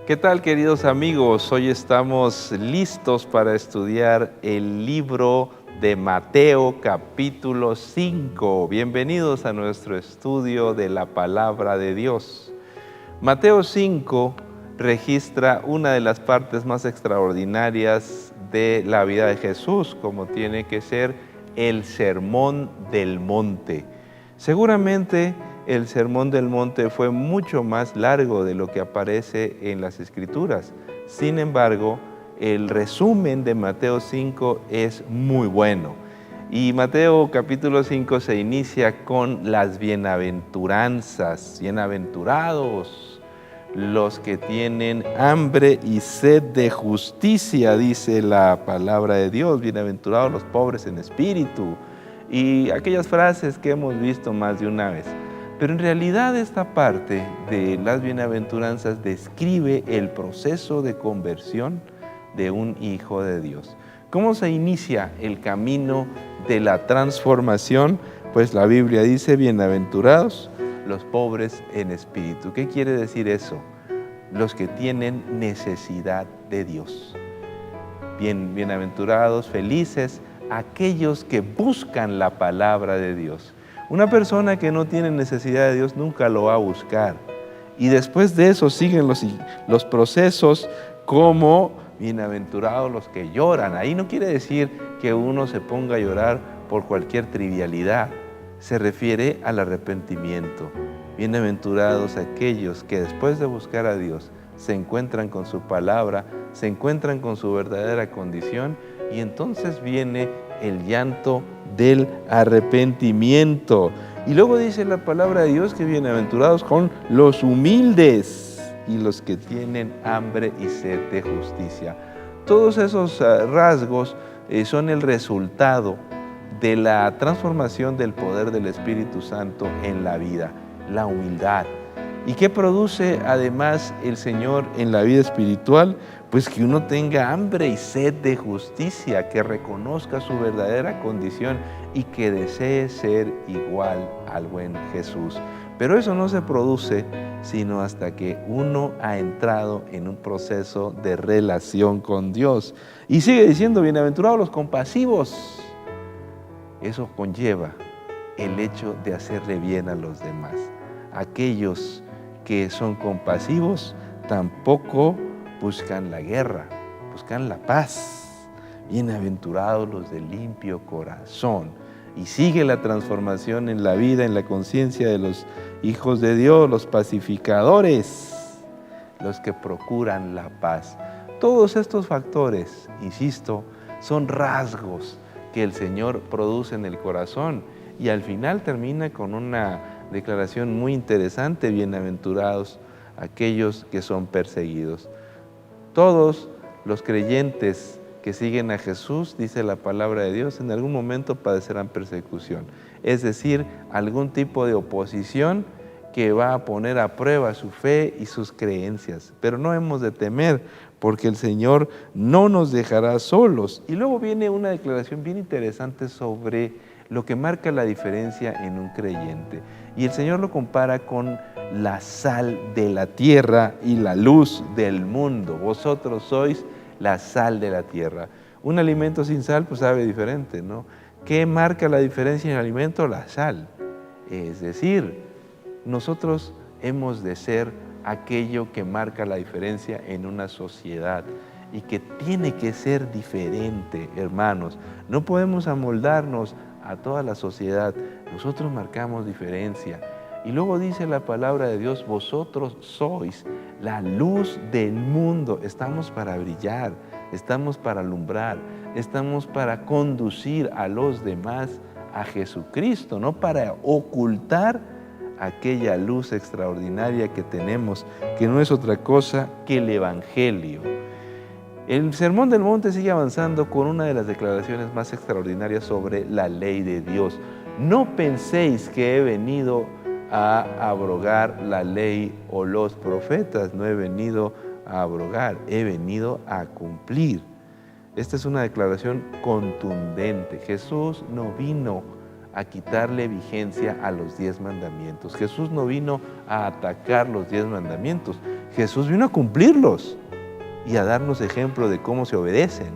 ¿Qué tal, queridos amigos? Hoy estamos listos para estudiar el libro de Mateo, capítulo 5. Bienvenidos a nuestro estudio de la palabra de Dios. Mateo 5 registra una de las partes más extraordinarias de la vida de Jesús, como tiene que ser el Sermón del Monte. Seguramente el Sermón del Monte fue mucho más largo de lo que aparece en las Escrituras. Sin embargo, el resumen de Mateo 5 es muy bueno. Y Mateo capítulo 5 se inicia con las bienaventuranzas. Bienaventurados los que tienen hambre y sed de justicia, dice la palabra de Dios. Bienaventurados los pobres en espíritu. Y aquellas frases que hemos visto más de una vez. Pero en realidad esta parte de las bienaventuranzas describe el proceso de conversión de un hijo de Dios. ¿Cómo se inicia el camino de la transformación? Pues la Biblia dice, bienaventurados los pobres en espíritu. ¿Qué quiere decir eso? Los que tienen necesidad de Dios. Bienaventurados, felices, aquellos que buscan la palabra de Dios. Una persona que no tiene necesidad de Dios nunca lo va a buscar. Y después de eso siguen los procesos como bienaventurados los que lloran. Ahí no quiere decir que uno se ponga a llorar por cualquier trivialidad. Se refiere al arrepentimiento. Bienaventurados aquellos que después de buscar a Dios se encuentran con su palabra, se encuentran con su verdadera condición y entonces viene el llanto del arrepentimiento. Y luego dice la palabra de Dios que bienaventurados son los humildes y los que tienen hambre y sed de justicia. Todos esos rasgos son el resultado de la transformación del poder del Espíritu Santo en la vida, la humildad. ¿Y qué produce además el Señor en la vida espiritual? Pues que uno tenga hambre y sed de justicia, que reconozca su verdadera condición y que desee ser igual al buen Jesús. Pero eso no se produce sino hasta que uno ha entrado en un proceso de relación con Dios. Y sigue diciendo, bienaventurados los compasivos. Eso conlleva el hecho de hacerle bien a los demás. Aquellos que son compasivos tampoco buscan la guerra, buscan la paz. Bienaventurados los de limpio corazón. Y sigue la transformación en la vida, en la conciencia de los hijos de Dios, los pacificadores, los que procuran la paz. Todos estos factores, insisto, son rasgos que el Señor produce en el corazón y al final termina con una declaración muy interesante, bienaventurados aquellos que son perseguidos. Todos los creyentes que siguen a Jesús, dice la palabra de Dios, en algún momento padecerán persecución. Es decir, algún tipo de oposición que va a poner a prueba su fe y sus creencias. Pero no hemos de temer, porque el Señor no nos dejará solos. Y luego viene una declaración bien interesante sobre lo que marca la diferencia en un creyente. Y el Señor lo compara con la sal de la tierra y la luz del mundo. Vosotros sois la sal de la tierra. Un alimento sin sal pues sabe diferente, ¿no? ¿Qué marca la diferencia en el alimento? La sal. Es decir, nosotros hemos de ser aquello que marca la diferencia en una sociedad y que tiene que ser diferente, hermanos. No podemos amoldarnos a toda la sociedad. Nosotros marcamos diferencia. Y luego dice la palabra de Dios, vosotros sois la luz del mundo. Estamos para brillar, estamos para alumbrar, estamos para conducir a los demás a Jesucristo, no para ocultar aquella luz extraordinaria que tenemos, que no es otra cosa que el Evangelio. El Sermón del Monte sigue avanzando con una de las declaraciones más extraordinarias sobre la ley de Dios. No penséis que he venido a abrogar la ley o los profetas, no he venido a abrogar, he venido a cumplir. Esta es una declaración contundente. Jesús no vino a quitarle vigencia a los 10 mandamientos. Jesús no vino a atacar los 10 mandamientos, Jesús vino a cumplirlos y a darnos ejemplo de cómo se obedecen.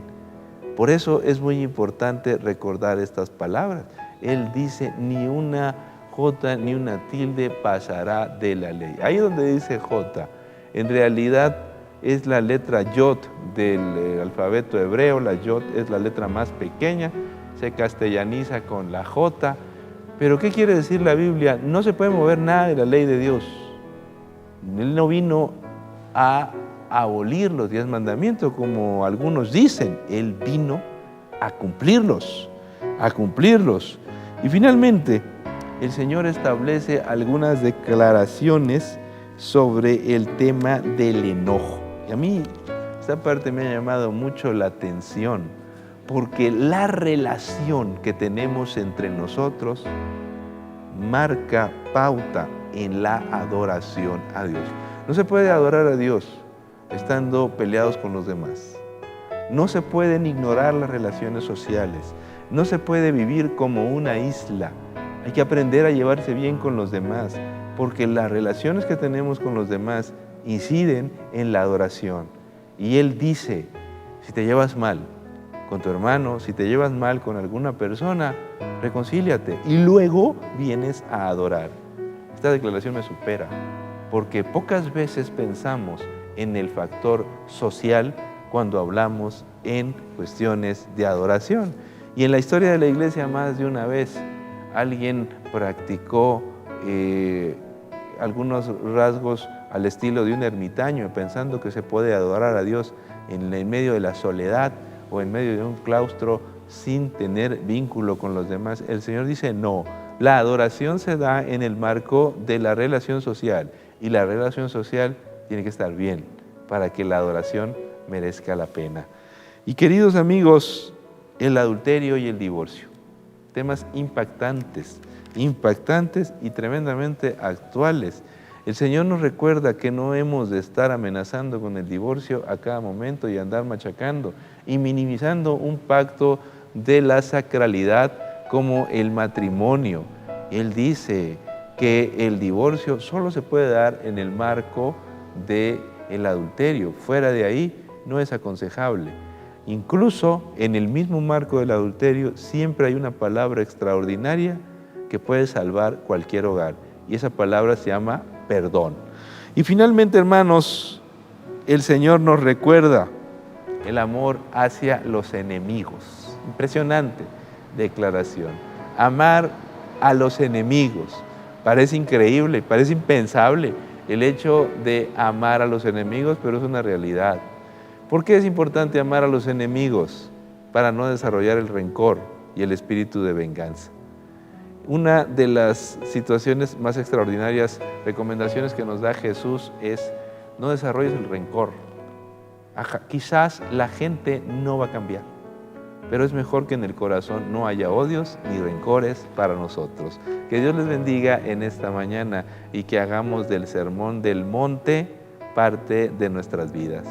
Por eso es muy importante recordar estas palabras. Él dice, ni una jota ni una tilde pasará de la ley. Ahí donde dice jota, en realidad es la letra yod del alfabeto hebreo. La yod es la letra más pequeña, se castellaniza con la jota. Pero ¿qué quiere decir la Biblia? No se puede mover nada de la ley de Dios. Él no vino a abolir los 10 mandamientos, como algunos dicen. Él vino a cumplirlos, a cumplirlos. Y finalmente, el Señor establece algunas declaraciones sobre el tema del enojo. Y a mí esta parte me ha llamado mucho la atención, porque la relación que tenemos entre nosotros marca pauta en la adoración a Dios. No se puede adorar a Dios estando peleados con los demás. No se pueden ignorar las relaciones sociales. No se puede vivir como una isla. Hay que aprender a llevarse bien con los demás, porque las relaciones que tenemos con los demás inciden en la adoración. Y Él dice, si te llevas mal con tu hermano, si te llevas mal con alguna persona, reconcíliate y luego vienes a adorar. Esta declaración me supera, porque pocas veces pensamos en el factor social cuando hablamos en cuestiones de adoración. Y en la historia de la iglesia más de una vez alguien practicó algunos rasgos al estilo de un ermitaño, pensando que se puede adorar a Dios en el medio de la soledad o en medio de un claustro sin tener vínculo con los demás. El Señor dice no, la adoración se da en el marco de la relación social, y la relación social tiene que estar bien para que la adoración merezca la pena. Y queridos amigos, el adulterio y el divorcio, temas impactantes y tremendamente actuales. El Señor nos recuerda que no hemos de estar amenazando con el divorcio a cada momento y andar machacando y minimizando un pacto de la sacralidad como el matrimonio. Él dice que el divorcio solo se puede dar en el marco del adulterio. Fuera de ahí no es aconsejable. Incluso en el mismo marco del adulterio siempre hay una palabra extraordinaria que puede salvar cualquier hogar, y esa palabra se llama perdón. Y finalmente, hermanos, el Señor nos recuerda el amor hacia los enemigos. Impresionante declaración. Amar a los enemigos. Parece increíble, parece impensable el hecho de amar a los enemigos, pero es una realidad. ¿Por qué es importante amar a los enemigos? Para no desarrollar el rencor y el espíritu de venganza. Una de las situaciones más extraordinarias, recomendaciones que nos da Jesús es: no desarrolles el rencor. Quizás la gente no va a cambiar, pero es mejor que en el corazón no haya odios ni rencores para nosotros. Que Dios les bendiga en esta mañana y que hagamos del Sermón del Monte parte de nuestras vidas.